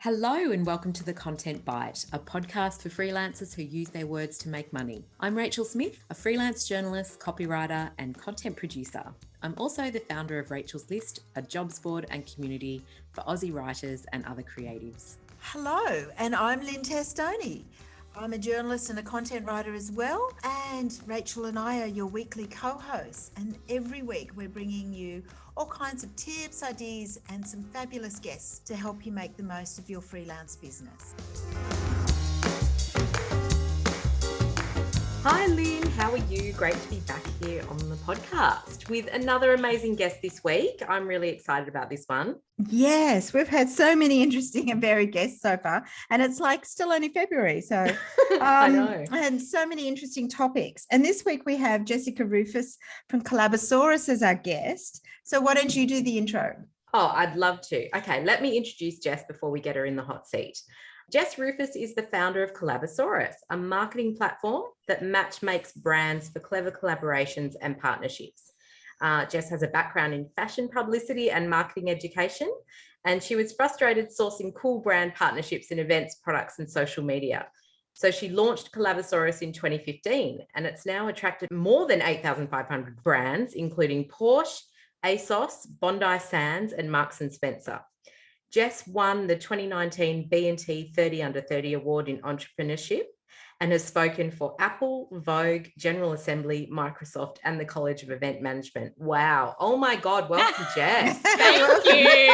Hello and welcome to The Content Bite, a podcast for freelancers who use their words to make money. I'm Rachel Smith, a freelance journalist, copywriter, and content producer. I'm also the founder of Rachel's List, a jobs board and community for Aussie writers and other creatives. Hello, and I'm Lynn Testoni. I'm a journalist and a content writer as well, and Rachel and I are your weekly co-hosts, and every week we're bringing you all kinds of tips, ideas, and some fabulous guests to help you make the most of your freelance business. Hi Lynn, how are you? Great to be back here on the podcast with another amazing guest this week. I'm really excited about this one. Yes, we've had so many interesting and varied guests so far, and it's like still only February, so I know. And so many interesting topics. And this week we have Jessica Ruhfus from Collabosaurus as our guest. So why don't you do the intro? Oh, I'd love to. Okay, let me introduce Jess before we get her in the hot seat. Jess Ruhfus is the founder of Collabosaurus, a marketing platform that makes brands for clever collaborations and partnerships. Jess has a background in fashion publicity and marketing education, and she was frustrated sourcing cool brand partnerships in events, products, and social media. So she launched Collabosaurus in 2015, and it's now attracted more than 8,500 brands, including Porsche, ASOS, Bondi Sands, and Marks & Spencer. Jess won the 2019 B&T 30 Under 30 Award in Entrepreneurship and has spoken for Apple, Vogue, General Assembly, Microsoft, and the College of Event Management. Wow. Oh my God. Welcome, Jess. Thank you.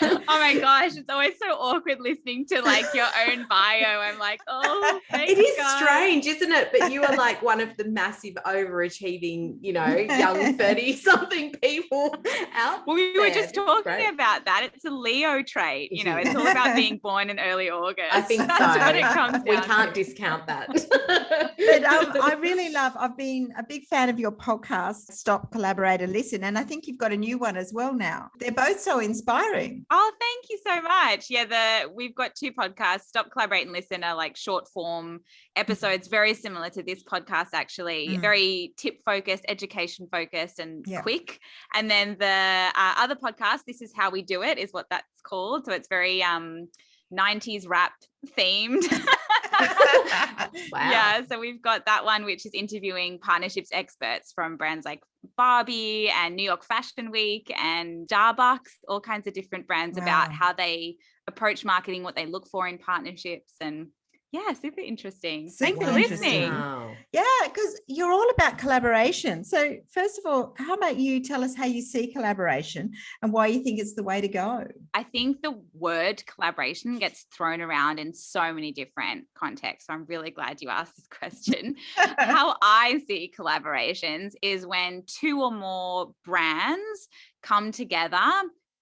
Oh my gosh. It's always so awkward listening to like your own bio. I'm like, oh, thank It is God. strange, isn't it? But you are like one of the massive overachieving, young 30-something people out Well, we there. were just talking Great. about that. It's a Leo trait. It's all about being born in early August. I think That's so. what it comes down We can't to. discount that. But I really I've been a big fan of your podcast, Stop, Collaborate and Listen. And I think you've got a new one as well now. They're both so inspiring. Oh, thank you so much. Yeah, we've got two podcasts. Stop, Collaborate and Listen are like short form episodes, very similar to this podcast, actually. Very tip focused, education focused, and quick. And then the other podcast, This Is How We Do It, is what that's called. So it's very 90s rap themed. Wow. Yeah, so we've got that one, which is interviewing partnerships experts from brands like Barbie and New York Fashion Week and Starbucks, all kinds of different brands about how they approach marketing, what they look for in partnerships, and yeah, super interesting. Thanks for listening. Wow. Yeah, because you're all about collaboration. So first of all, how about you tell us how you see collaboration and why you think it's the way to go? I think the word collaboration gets thrown around in so many different contexts. So I'm really glad you asked this question. How I see collaborations is when two or more brands come together,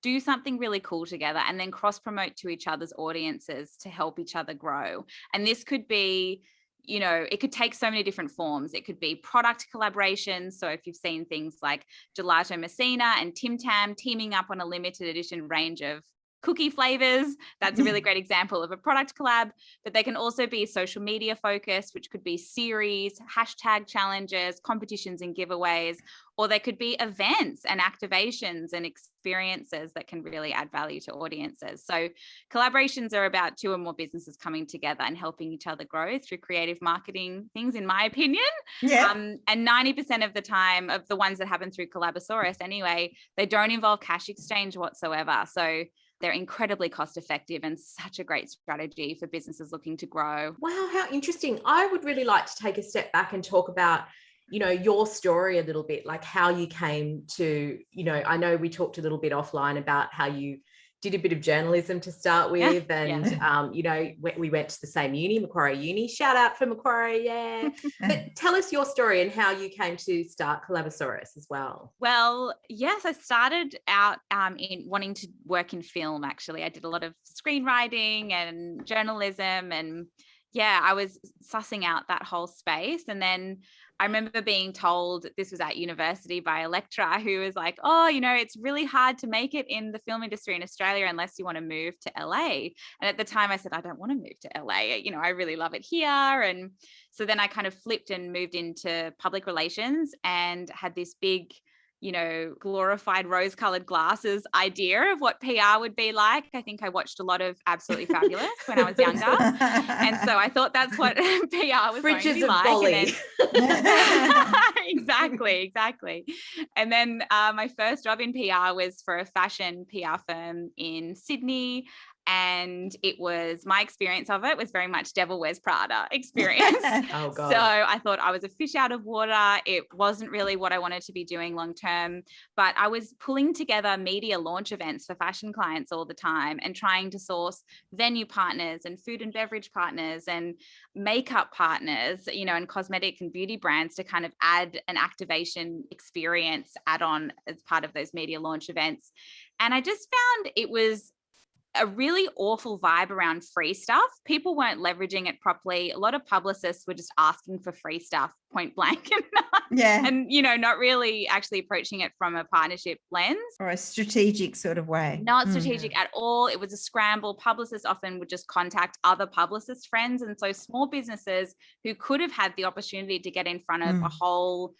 do something really cool together, and then cross promote to each other's audiences to help each other grow. And this could be, it could take so many different forms. It could be product collaborations. So if you've seen things like Gelato Messina and Tim Tam teaming up on a limited edition range of cookie flavors, that's a really great example of a product collab. But they can also be social media focused, which could be series, hashtag challenges, competitions and giveaways, or they could be events and activations and experiences that can really add value to audiences. So collaborations are about two or more businesses coming together and helping each other grow through creative marketing things, in my opinion. Yeah. And 90% of the time, of the ones that happen through Collabosaurus anyway, they don't involve cash exchange whatsoever. So they're incredibly cost effective and such a great strategy for businesses looking to grow. Wow, how interesting. I would really like to take a step back and talk about, your story a little bit, like how you came to, I know we talked a little bit offline about how you did a bit of journalism to start with. And, we went to the same uni, Macquarie Uni. Shout out for Macquarie, yeah. But tell us your story and how you came to start Collabosaurus as well. Well, yes, I started out in wanting to work in film, actually. I did a lot of screenwriting and journalism, and I was sussing out that whole space. And then I remember being told, this was at university by a lecturer who was like, it's really hard to make it in the film industry in Australia unless you want to move to LA. And at the time I said, I don't want to move to LA. I really love it here. And so then I kind of flipped and moved into public relations and had this big glorified rose-colored glasses idea of what PR would be like. I think I watched a lot of Absolutely Fabulous when I was younger. And so I thought that's what PR was going to be like. Bolly. Exactly. And then my first job in PR was for a fashion PR firm in Sydney. And my experience of it was very much Devil Wears Prada experience. Oh, God. So I thought I was a fish out of water. It wasn't really what I wanted to be doing long term, but I was pulling together media launch events for fashion clients all the time and trying to source venue partners and food and beverage partners and makeup partners, and cosmetic and beauty brands to kind of add an activation experience add on as part of those media launch events. And I just found it was a really awful vibe around free stuff. People weren't leveraging it properly. A lot of publicists were just asking for free stuff point blank and not really actually approaching it from a partnership lens or a strategic sort of way. Not strategic at all. It was a scramble. Publicists often would just contact other publicist friends. And so small businesses who could have had the opportunity to get in front of a whole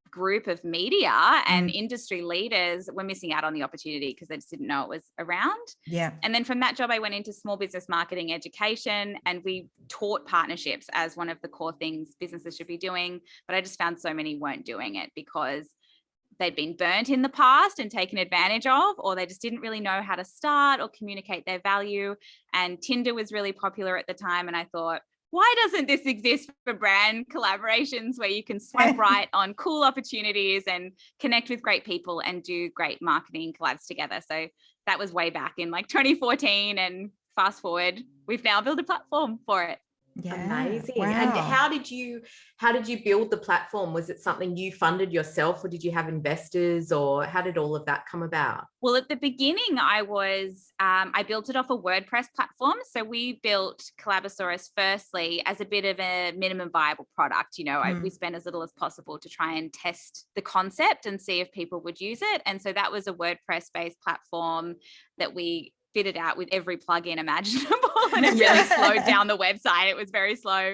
group of media and industry leaders were missing out on the opportunity because they just didn't know it was around. Yeah. And then from that job, I went into small business marketing education, and we taught partnerships as one of the core things businesses should be doing. But I just found so many weren't doing it because they'd been burnt in the past and taken advantage of, or they just didn't really know how to start or communicate their value. And Tinder was really popular at the time. And I thought, why doesn't this exist for brand collaborations where you can swipe right on cool opportunities and connect with great people and do great marketing collabs together? So that was way back in 2014, and fast forward, we've now built a platform for it. Yeah. Amazing. Wow. And how did you build the platform? Was it something you funded yourself, or did you have investors, or how did all of that come about? Well, at the beginning, I built it off a WordPress platform. So we built Collabosaurus firstly as a bit of a minimum viable product. We spent as little as possible to try and test the concept and see if people would use it. And so that was a WordPress-based platform that we fitted out with every plugin imaginable, and it really slowed down the website. It was very slow.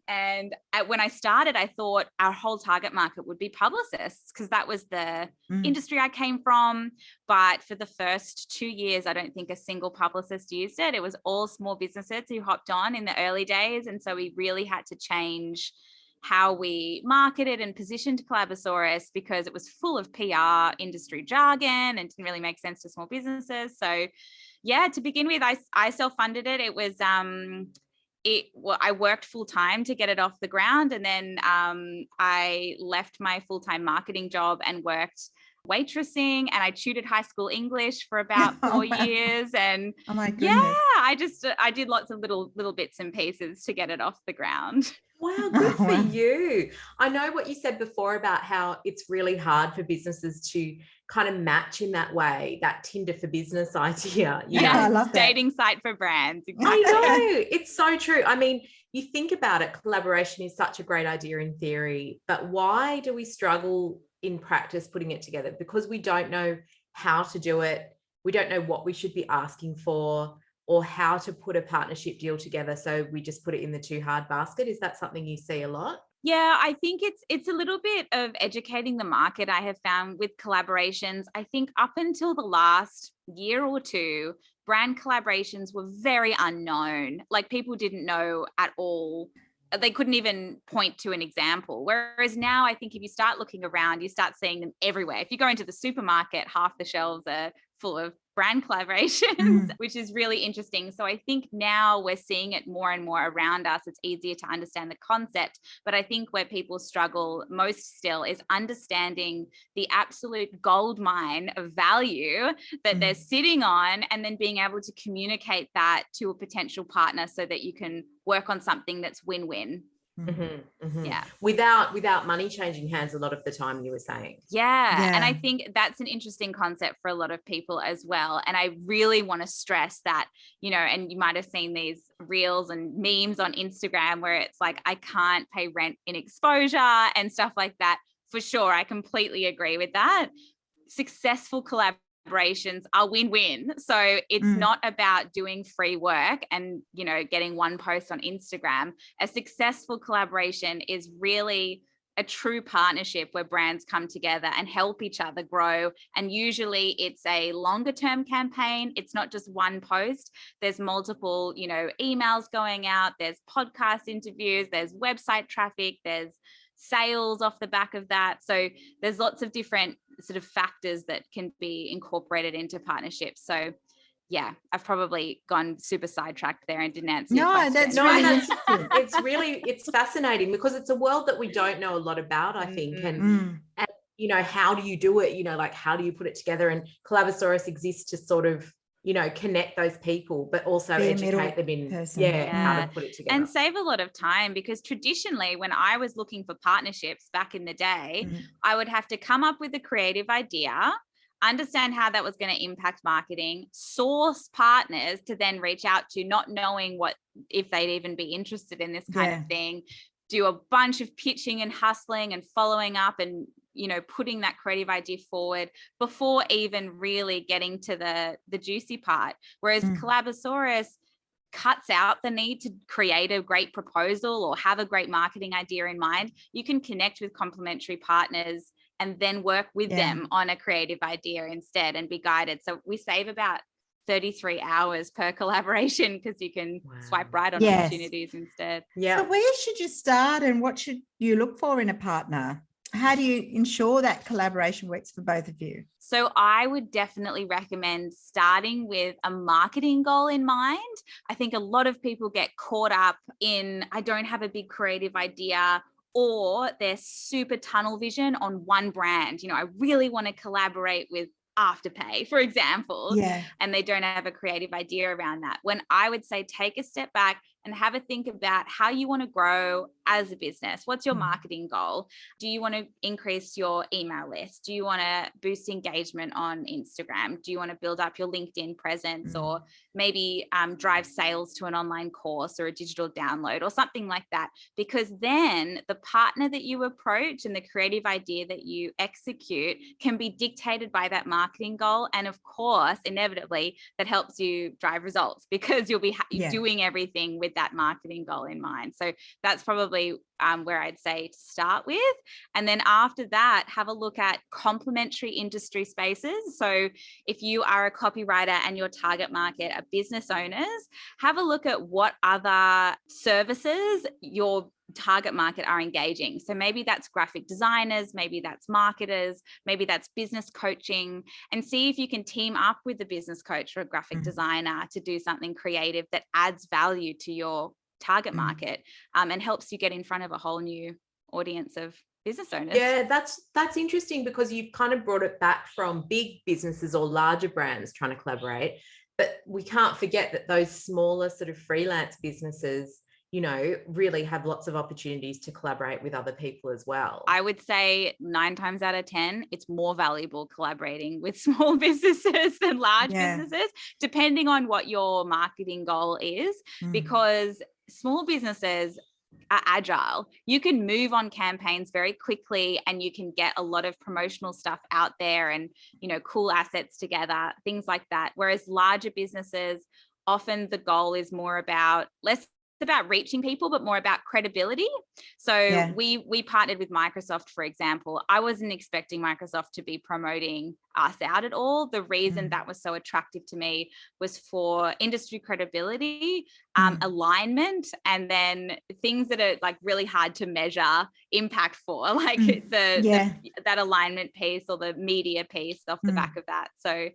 And when I started, I thought our whole target market would be publicists because that was the industry I came from. But for the first 2 years, I don't think a single publicist used it. It was all small businesses who hopped on in the early days. And so we really had to change how we marketed and positioned Collabosaurus because it was full of PR industry jargon and didn't really make sense to small businesses. So yeah, to begin with, I self-funded it. It was, I worked full time to get it off the ground. And then I left my full-time marketing job and worked waitressing, and I tutored high school English for about 4 years. And oh my goodness. Yeah, I did lots of little bits and pieces to get it off the ground. Wow, good for you. I know what you said before about how it's really hard for businesses to kind of match in that way, that Tinder for business idea. I love that. Dating site for brands. Exactly. I know, it's so true. I mean, you think about it, collaboration is such a great idea in theory, but why do we struggle in practice putting it together? Because we don't know how to do it. We don't know what we should be asking for, or how to put a partnership deal together. So we just put it in the too hard basket. Is that something you see a lot? Yeah, I think it's a little bit of educating the market. I have found with collaborations, I think up until the last year or two, brand collaborations were very unknown. Like people didn't know at all. They couldn't even point to an example. Whereas now, I think if you start looking around, you start seeing them everywhere. If you go into the supermarket, half the shelves are full of brand collaborations, which is really interesting. So I think now we're seeing it more and more around us. It's easier to understand the concept. But I think where people struggle most still is understanding the absolute gold mine of value that they're sitting on, and then being able to communicate that to a potential partner so that you can work on something that's win-win. Yeah. Without money changing hands a lot of the time, you were saying. Yeah. And I think that's an interesting concept for a lot of people as well. And I really want to stress that, and you might have seen these reels and memes on Instagram where it's like, I can't pay rent in exposure and stuff like that. For sure. I completely agree with that. Successful collaborations are win-win. So it's not about doing free work and, getting one post on Instagram. A successful collaboration is really a true partnership where brands come together and help each other grow. And usually it's a longer term campaign. It's not just one post. There's multiple, emails going out. There's podcast interviews. There's website traffic. There's sales off the back of that. So there's lots of different sort of factors that can be incorporated into partnerships. So yeah, I've probably gone super sidetracked there and didn't answer your question. That's really interesting. It's fascinating because it's a world that we don't know a lot about, I think. And how do you do it? Like, how do you put it together? And Collabosaurus exists to sort of, connect those people, but also educate them in how to put it together. And save a lot of time, because traditionally when I was looking for partnerships back in the day, I would have to come up with a creative idea, understand how that was going to impact marketing, source partners to then reach out to, not knowing if they'd even be interested in this kind of thing, do a bunch of pitching and hustling and following up and, putting that creative idea forward before even really getting to the juicy part. Whereas Collabosaurus cuts out the need to create a great proposal or have a great marketing idea in mind. You can connect with complementary partners and then work with them on a creative idea instead and be guided. So we save about 33 hours per collaboration because you can swipe right on opportunities instead. Yeah. So where should you start and what should you look for in a partner? How do you ensure that collaboration works for both of you? So I would definitely recommend starting with a marketing goal in mind. I think a lot of people get caught up in, I don't have a big creative idea, or they're super tunnel vision on one brand. I really want to collaborate with Afterpay, for example, and they don't have a creative idea around that. When I would say take a step back and have a think about how you want to grow as a business. What's your marketing goal? Do you want to increase your email list? Do you want to boost engagement on Instagram? Do you want to build up your LinkedIn presence, or maybe drive sales to an online course or a digital download or something like that? Because then the partner that you approach and the creative idea that you execute can be dictated by that marketing goal. And of course, inevitably, that helps you drive results because you'll be doing everything with that marketing goal in mind. So that's probably where I'd say to start with. And then after that, have a look at complementary industry spaces. So if you are a copywriter and your target market are business owners, have a look at what other services your target market are engaging. So maybe that's graphic designers, maybe that's marketers, maybe that's business coaching, and see if you can team up with a business coach or a graphic designer to do something creative that adds value to your target market and helps you get in front of a whole new audience of business owners. Yeah, that's interesting because you've kind of brought it back from big businesses or larger brands trying to collaborate, but we can't forget that those smaller sort of freelance businesses, really have lots of opportunities to collaborate with other people as well. I would say 9 times out of 10, it's more valuable collaborating with small businesses than large businesses, depending on what your marketing goal is, because small businesses are agile. You can move on campaigns very quickly and you can get a lot of promotional stuff out there and, cool assets together, things like that. Whereas larger businesses, often the goal is more about less about reaching people, but more about credibility. So we partnered with Microsoft, for example. I wasn't expecting Microsoft to be promoting us out at all. The reason that was so attractive to me was for industry credibility, alignment, and then things that are like really hard to measure impact for, like that alignment piece or the media piece off the back of that. So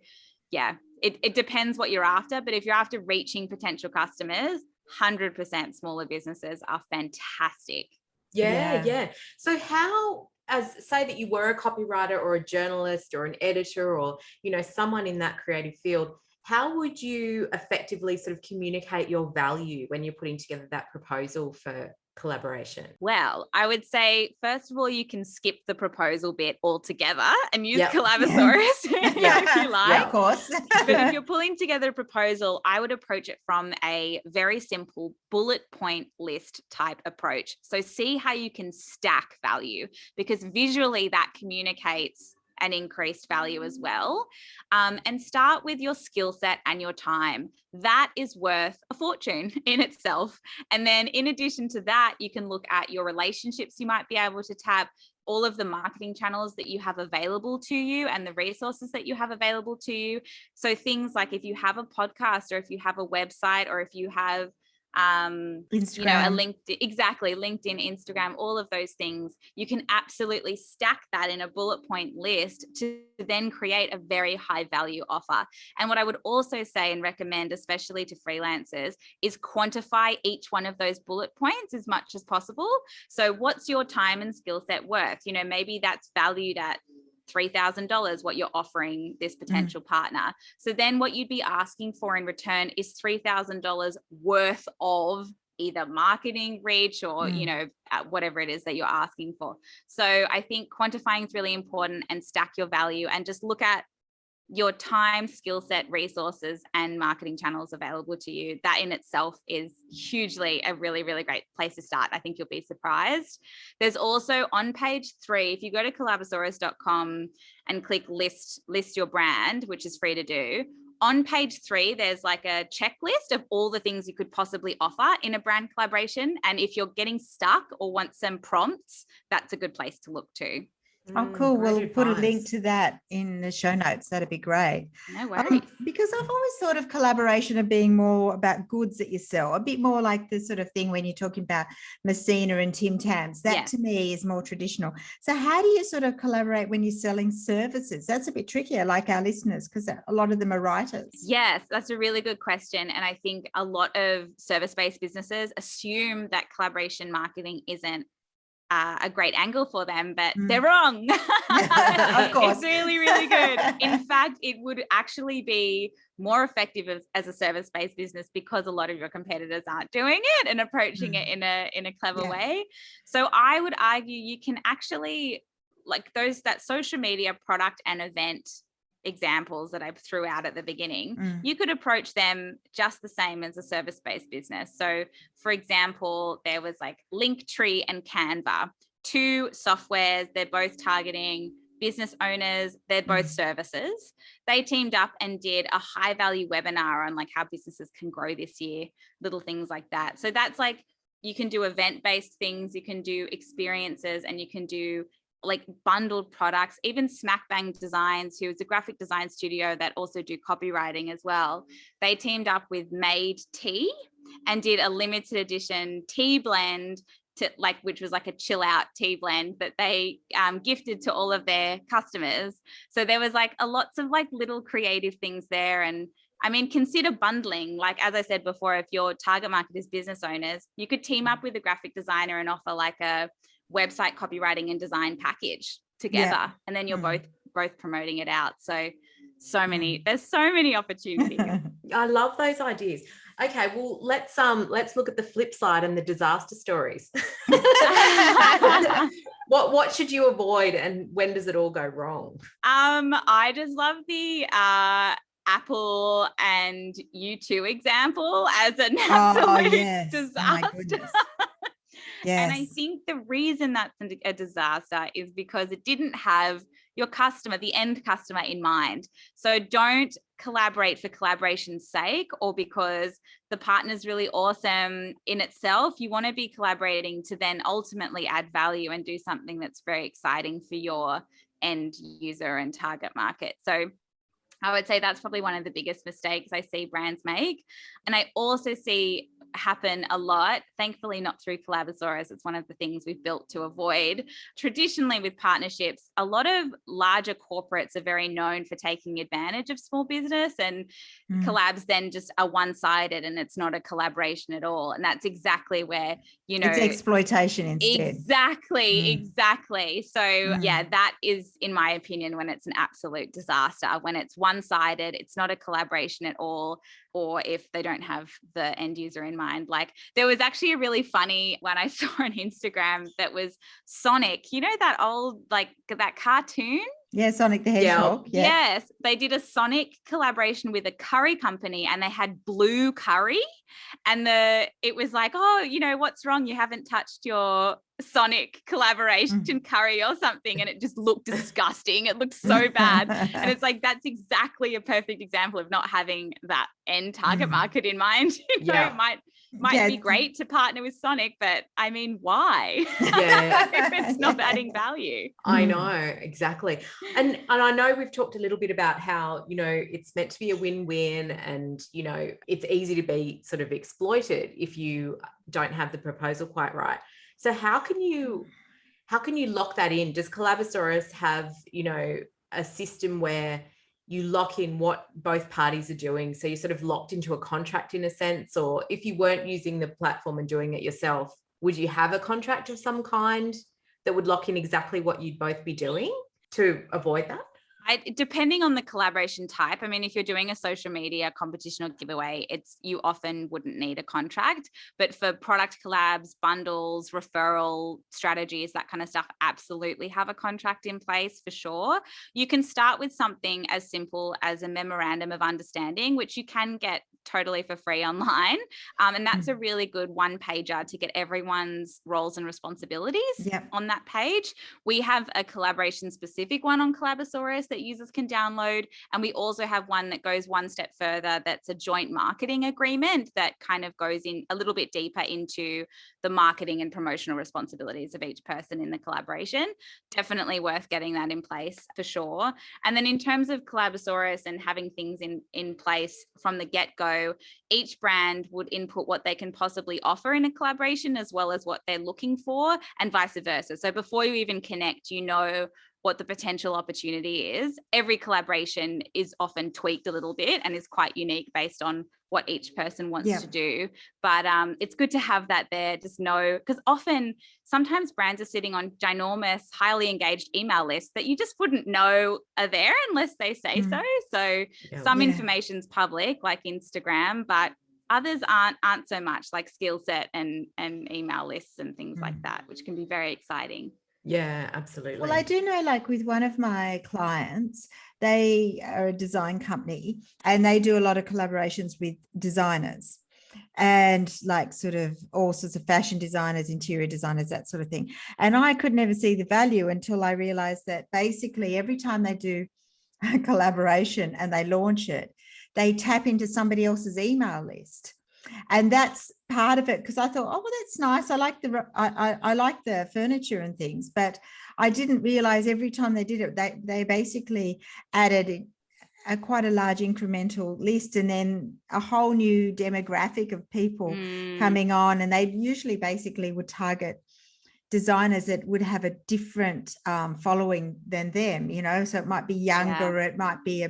it depends what you're after, but if you're after reaching potential customers, 100% smaller businesses are fantastic. Yeah. So how, as say that you were a copywriter or a journalist or an editor or, someone in that creative field, how would you effectively sort of communicate your value when you're putting together that proposal for collaboration? Well, I would say, first of all, you can skip the proposal bit altogether and use Collabosaurus if you like. Of course. But if you're pulling together a proposal, I would approach it from a very simple bullet point list type approach. So see how you can stack value, because visually that communicates and increased value as well. And start with your skill set and your time. That is worth a fortune in itself. And then in addition to that, you can look at your relationships you might be able to tap, all of the marketing channels that you have available to you and the resources that you have available to you. So things like if you have a podcast, or if you have a website, or if you have Instagram. a LinkedIn, Instagram, all of those things, you can absolutely stack that in a bullet point list to then create a very high value offer. And what I would also say and recommend, especially to freelancers, is quantify each one of those bullet points as much as possible. So what's your time and skill set worth? Maybe that's valued at $3,000, what you're offering this potential partner. So then what you'd be asking for in return is $3,000 worth of either marketing reach or, whatever it is that you're asking for. So I think quantifying is really important, and stack your value and just look at your time, skill set, resources, and marketing channels available to you. That in itself is hugely a really, really great place to start. I think you'll be surprised. There's also on page 3, if you go to collabosaurus.com and click list your brand, which is free to do. On page 3, there's like a checklist of all the things you could possibly offer in a brand collaboration. And if you're getting stuck or want some prompts, that's a good place to look to. Oh, cool. We'll Great put a advice. link to that in the show notes. That'd be great. No worries. Because I've always thought of collaboration of being more about goods that you sell, a bit more like the sort of thing when you're talking about Messina and Tim Tams. That to me is more traditional. So how do you sort of collaborate when you're selling services? That's a bit trickier, like our listeners, because a lot of them are writers. Yes, that's a really good question. And I think a lot of service-based businesses assume that collaboration marketing isn't a great angle for them, but they're wrong. Of course. It's really, really good. In fact, it would actually be more effective as a service-based business because a lot of your competitors aren't doing it and approaching it in a clever way. So I would argue you can actually, like that social media product and event examples that I threw out at the beginning, you could approach them just the same as a service-based business. So for example, there was like Linktree and Canva, 2 softwares. They're both targeting business owners. They're both services. They teamed up and did a high value webinar on like how businesses can grow this year, little things like that. So that's like, you can do event-based things, you can do experiences, and you can do like bundled products. Even Smack Bang Designs, who is a graphic design studio that also do copywriting as well, they teamed up with Made Tea and did a limited edition tea blend which was like a chill out tea blend that they gifted to all of their customers. So there was like lots of like little creative things there. And I mean, consider bundling. Like, as I said before, if your target market is business owners, you could team up with a graphic designer and offer like a website copywriting and design package together, and then you're both promoting it out. So there's so many opportunities. I love those ideas. Okay, well, let's look at the flip side and the disaster stories. What should you avoid, and when does it all go wrong? I just love the Apple and U2 example as an absolute disaster. And I think the reason that's a disaster is because it didn't have your customer, the end customer, in mind. So don't collaborate for collaboration's sake or because the partner's really awesome in itself. You want to be collaborating to then ultimately add value and do something that's very exciting for your end user and target market. So I would say that's probably one of the biggest mistakes I see brands make. And I also see happen a lot, thankfully not through Collabosaurus. It's one of the things we've built to avoid. Traditionally with partnerships, a lot of larger corporates are very known for taking advantage of small business, and collabs then just are one-sided and it's not a collaboration at all. And that's exactly where, it's exploitation instead. Exactly. So yeah, that is, in my opinion, when it's an absolute disaster, when it's one-sided, it's not a collaboration at all, or if they don't have the end user in mind. Like, there was actually a really funny one I saw on Instagram that was Sonic, that old, like that cartoon. Yeah, Sonic the Hedgehog. Yeah. Yes, they did a Sonic collaboration with a curry company, and they had blue curry, and it was like, oh, what's wrong? You haven't touched your Sonic collaboration curry or something, and it just looked disgusting. It looked so bad. And it's like, that's exactly a perfect example of not having that end target market in mind. You know, it might be great to partner with Sonic, but I mean, why? If it's not adding value. I know, exactly. And I know we've talked a little bit about how, you know, it's meant to be a win-win, and, you know, it's easy to be sort of exploited if you don't have the proposal quite right. So how can you lock that in? Does Collabosaurus have, you know, a system where you lock in what both parties are doing? So you're sort of locked into a contract in a sense, or if you weren't using the platform and doing it yourself, would you have a contract of some kind that would lock in exactly what you'd both be doing to avoid that? Depending on the collaboration type. I mean, if you're doing a social media competition or giveaway, you often wouldn't need a contract. But for product collabs, bundles, referral strategies, that kind of stuff, absolutely have a contract in place for sure. You can start with something as simple as a memorandum of understanding, which you can get totally for free online. And that's a really good one-pager to get everyone's roles and responsibilities on that page. We have a collaboration specific one on Collabosaurus that users can download. And we also have one that goes one step further. That's a joint marketing agreement that kind of goes in a little bit deeper into the marketing and promotional responsibilities of each person in the collaboration. Definitely worth getting that in place for sure. And then in terms of Collabosaurus and having things in place from the get-go, each brand would input what they can possibly offer in a collaboration as well as what they're looking for, and vice versa. So before you even connect, you know what the potential opportunity is. Every collaboration is often tweaked a little bit and is quite unique based on what each person wants to do. But it's good to have that there, just know, because sometimes brands are sitting on ginormous, highly engaged email lists that you just wouldn't know are there unless they say so. So some information's public, like Instagram, but others aren't so much, like skill set and email lists and things like that, which can be very exciting. Yeah, absolutely. Well, I do know, like with one of my clients, they are a design company and they do a lot of collaborations with designers and like sort of all sorts of fashion designers, interior designers, that sort of thing. And I could never see the value until I realized that basically every time they do a collaboration and they launch it, they tap into somebody else's email list. And that's part of it, because I thought, oh, well, that's nice. I like the furniture and things, but I didn't realize every time they did it, they basically added quite a large incremental list, and then a whole new demographic of people coming on, and they usually basically would target designers that would have a different following than them, you know, so it might be younger, it might be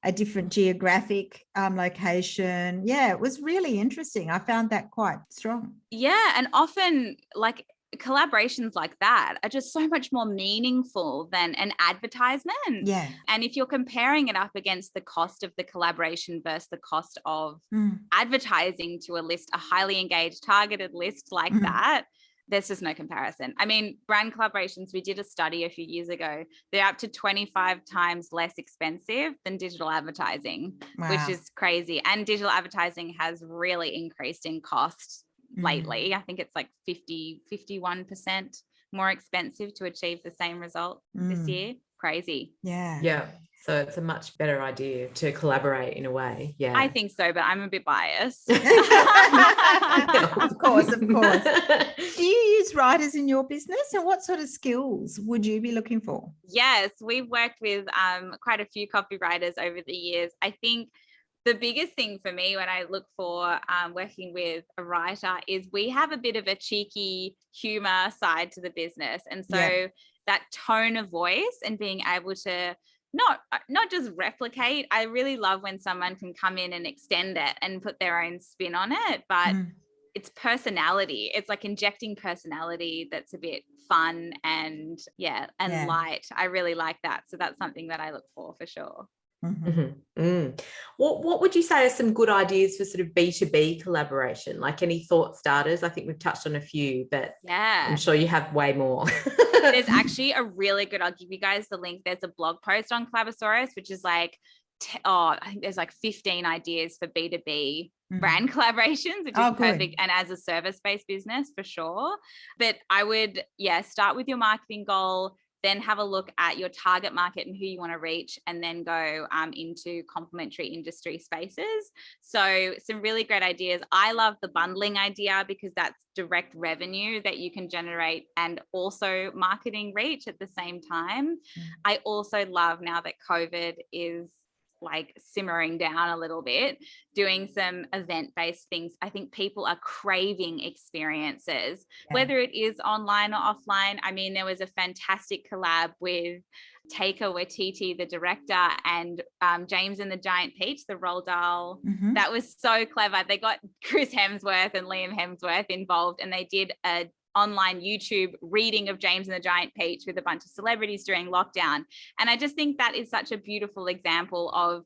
a different geographic location. Yeah, it was really interesting. I found that quite strong. Yeah, and often like collaborations like that are just so much more meaningful than an advertisement. Yeah. And if you're comparing it up against the cost of the collaboration versus the cost of advertising to a highly engaged, targeted list like that, there's just no comparison. I mean, brand collaborations, we did a study a few years ago. They're up to 25 times less expensive than digital advertising, which is crazy. And digital advertising has really increased in cost lately. I think it's like 51% more expensive to achieve the same result this year. Crazy. Yeah. So it's a much better idea to collaborate in a way. Yeah, I think so, but I'm a bit biased. Of course. Do you use writers in your business, and what sort of skills would you be looking for? Yes, we've worked with quite a few copywriters over the years. I think the biggest thing for me when I look for working with a writer is we have a bit of a cheeky humor side to the business. And so that tone of voice and being able to not just replicate. I really love when someone can come in and extend it and put their own spin on it, but it's personality. It's like injecting personality that's a bit fun and light. I really like that. So that's something that I look for sure. What would you say are some good ideas for sort of B2B collaboration? Like any thought starters? I think we've touched on a few, but I'm sure you have way more. There's actually a really good, I'll give you guys the link. There's a blog post on Collabosaurus, which is like I think there's like 15 ideas for B2B brand collaborations, which is perfect. And as a service-based business, for sure. But I would, start with your marketing goal, then have a look at your target market and who you want to reach, and then go into complementary industry spaces. So some really great ideas. I love the bundling idea because that's direct revenue that you can generate and also marketing reach at the same time. I also love, now that COVID is like simmering down a little bit, doing some event-based things. I think people are craving experiences, whether it is online or offline. I mean, there was a fantastic collab with Taika Waititi, the director, and James and the Giant Peach, the Roald Dahl. That was so clever. They got Chris Hemsworth and Liam Hemsworth involved, and they did a online YouTube reading of James and the Giant Peach with a bunch of celebrities during lockdown. And I just think that is such a beautiful example of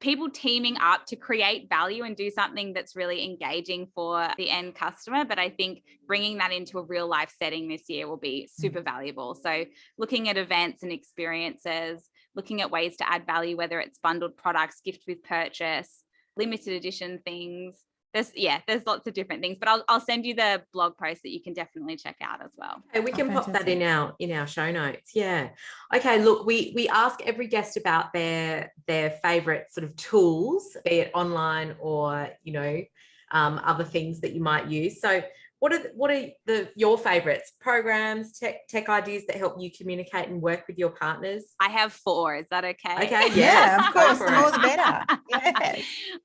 people teaming up to create value and do something that's really engaging for the end customer. But I think bringing that into a real life setting this year will be super valuable. So looking at events and experiences, looking at ways to add value, whether it's bundled products, gift with purchase, limited edition things. There's lots of different things, but I'll send you the blog post that you can definitely check out as well. Okay, we can pop that in our show notes. Yeah. Okay. Look, we ask every guest about their favorite sort of tools, be it online or other things that you might use. So, what are your favorites? Programs, tech ideas that help you communicate and work with your partners? I have 4. Is that okay? Okay. Yeah, of course. The more the better. Yeah.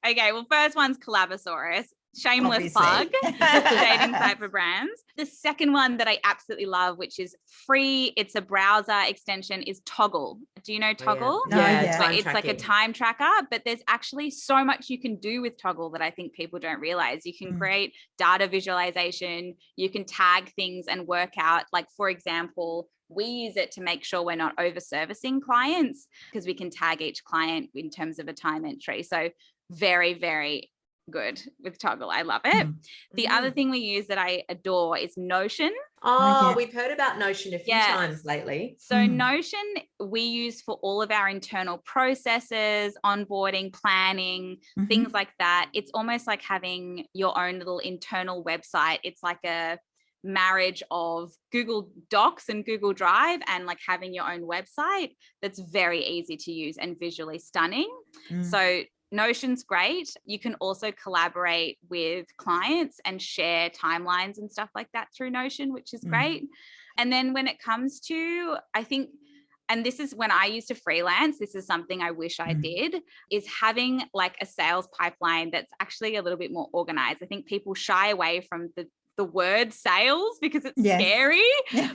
Okay. Well, first one's Collabosaurus. Shameless Obviously. plug. Dating site for brands. The second one that I absolutely love, which is free, it's a browser extension, is Toggle. Do you know Toggle? Yeah. It's like a time tracker, but there's actually so much you can do with Toggle that I think people don't realize. You can create data visualization, you can tag things and work out, like, for example, we use it to make sure we're not over servicing clients, because we can tag each client in terms of a time entry. So very, very good with Toggle. I love it. The other thing we use that I adore is Notion. We've heard about Notion a few times lately. So Notion we use for all of our internal processes, onboarding, planning, things like that. It's almost like having your own little internal website. It's like a marriage of Google Docs and Google Drive, and like having your own website that's very easy to use and visually stunning. So Notion's great. You can also collaborate with clients and share timelines and stuff like that through Notion, which is great. And then when it comes to, I think, and this is when I used to freelance, this is something I wish I did, is having like a sales pipeline that's actually a little bit more organized. I think people shy away from the word sales because it's scary,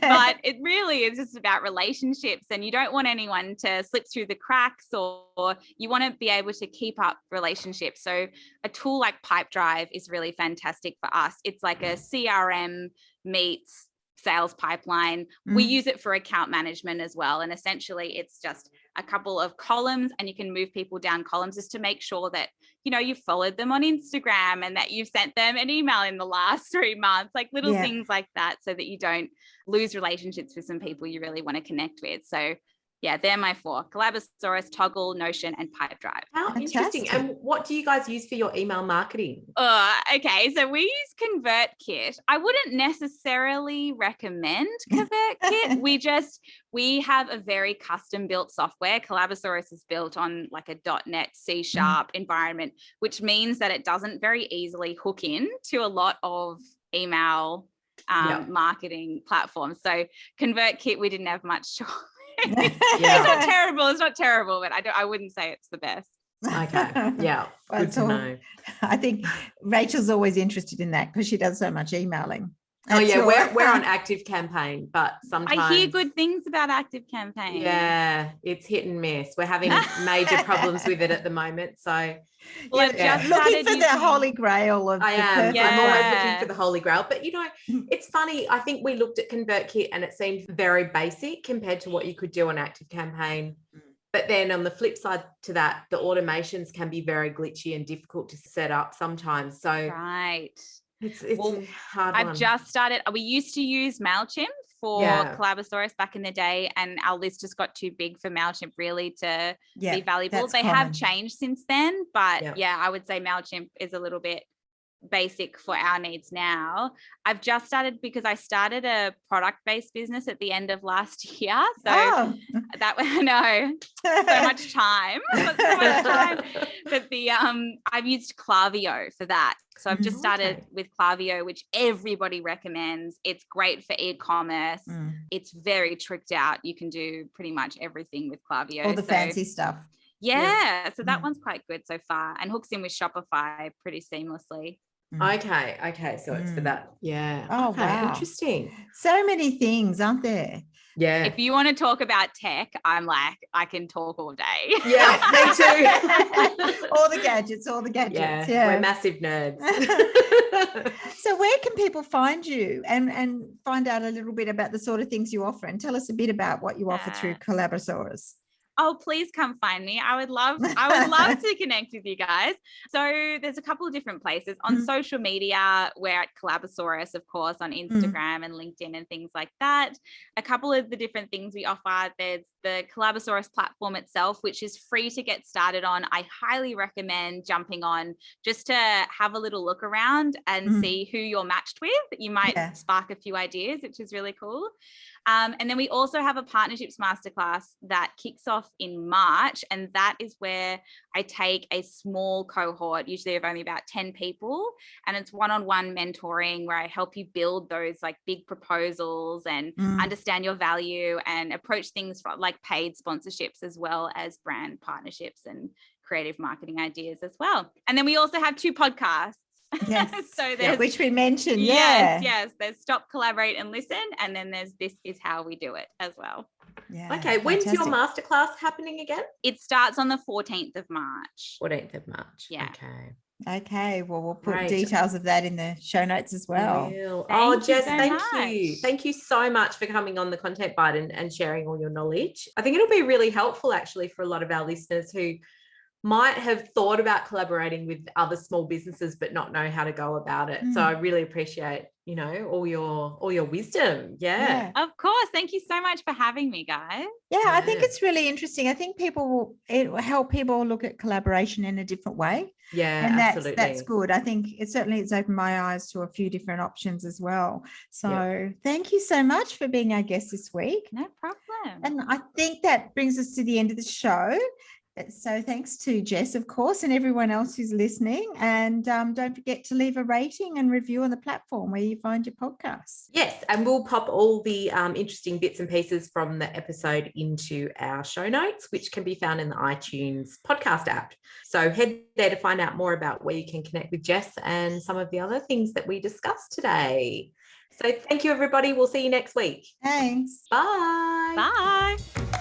but it really is just about relationships, and you don't want anyone to slip through the cracks, or you want to be able to keep up relationships. So a tool like Pipedrive is really fantastic for us. It's like a CRM meets sales pipeline. We use it for account management as well. And essentially it's just a couple of columns, and you can move people down columns just to make sure that, you've followed them on Instagram and that you've sent them an email in the last 3 months, like little things like that, so that you don't lose relationships with some people you really want to connect with. So yeah, they're my 4: Collabosaurus, Toggle, Notion, and Pipedrive. How interesting. And what do you guys use for your email marketing? Okay, so we use ConvertKit. I wouldn't necessarily recommend ConvertKit. We have a very custom built software. Collabosaurus is built on like a .NET C# environment, which means that it doesn't very easily hook in to a lot of email marketing platforms. So ConvertKit, we didn't have much choice. It's not terrible, but I wouldn't say it's the best. Okay. Yeah. Good to know. I think Rachel's always interested in that because she does so much emailing. We're on Active Campaign, but sometimes I hear good things about Active Campaign. Yeah, it's hit and miss. We're having major problems with it at the moment. So looking for the holy grail of I'm always looking for the holy grail. But it's funny. I think we looked at ConvertKit and it seemed very basic compared to what you could do on Active Campaign. But then on the flip side to that, the automations can be very glitchy and difficult to set up sometimes. So right. It's a hard one. I've just started. We used to use MailChimp for Yeah. Collabosaurus back in the day, and our list just got too big for MailChimp really to Yeah, be valuable. that's They common. have changed since then, but Yeah. yeah, I would say MailChimp is a little bit basic for our needs now. I've just started because I started a product-based business at the end of last year. So Oh. that I know so much time, but I've used Klaviyo for that. So I've just started with Klaviyo, which everybody recommends. It's great for e-commerce. It's very tricked out. You can do pretty much everything with Klaviyo. All the fancy stuff. Yeah. So that one's quite good so far, and hooks in with Shopify pretty seamlessly. Okay. So it's for that. Yeah. Oh, okay. wow. Interesting. So many things, aren't there? Yeah. If you want to talk about tech, I'm like, I can talk all day. Yeah, me too. all the gadgets. Yeah. We're massive nerds. So where can people find you and find out a little bit about the sort of things you offer, and tell us a bit about what you offer through Collabosaurus? Oh, please come find me. I would love to connect with you guys. So there's a couple of different places on social media. We're at Collabosaurus, of course, on Instagram and LinkedIn and things like that. A couple of the different things we offer. There's the Collabosaurus platform itself, which is free to get started on. I highly recommend jumping on just to have a little look around and see who you're matched with. You might spark a few ideas, which is really cool. And then we also have a partnerships masterclass that kicks off in March. And that is where I take a small cohort, usually of only about 10 people. And it's one-on-one mentoring where I help you build those like big proposals and understand your value and approach things from like paid sponsorships as well as brand partnerships and creative marketing ideas as well. And then we also have 2 podcasts. Yes. So there's which we mentioned. Yes. There's Stop, Collaborate and Listen. And then there's This Is How We Do It as well. Yeah. Okay. When's your masterclass happening again? It starts on the 14th of March. 14th of March. Yeah. Okay. Well, we'll put details of that in the show notes as well. Jess, thank you so much for coming on the Content Bite and sharing all your knowledge. I think it'll be really helpful actually for a lot of our listeners who might have thought about collaborating with other small businesses but not know how to go about it. So I really appreciate, all your wisdom. Yeah. Of course. Thank you so much for having me, guys. Yeah, I think it's really interesting. I think it will help people look at collaboration in a different way. Yeah, and absolutely. that's good. I think it's opened my eyes to a few different options as well. So thank you so much for being our guest this week. No problem. And I think that brings us to the end of the show. So thanks to Jess, of course, and everyone else who's listening. And don't forget to leave a rating and review on the platform where you find your podcasts. Yes, and we'll pop all the interesting bits and pieces from the episode into our show notes, which can be found in the iTunes podcast app. So head there to find out more about where you can connect with Jess and some of the other things that we discussed today. So thank you, everybody. We'll see you next week. Thanks. Bye. Bye.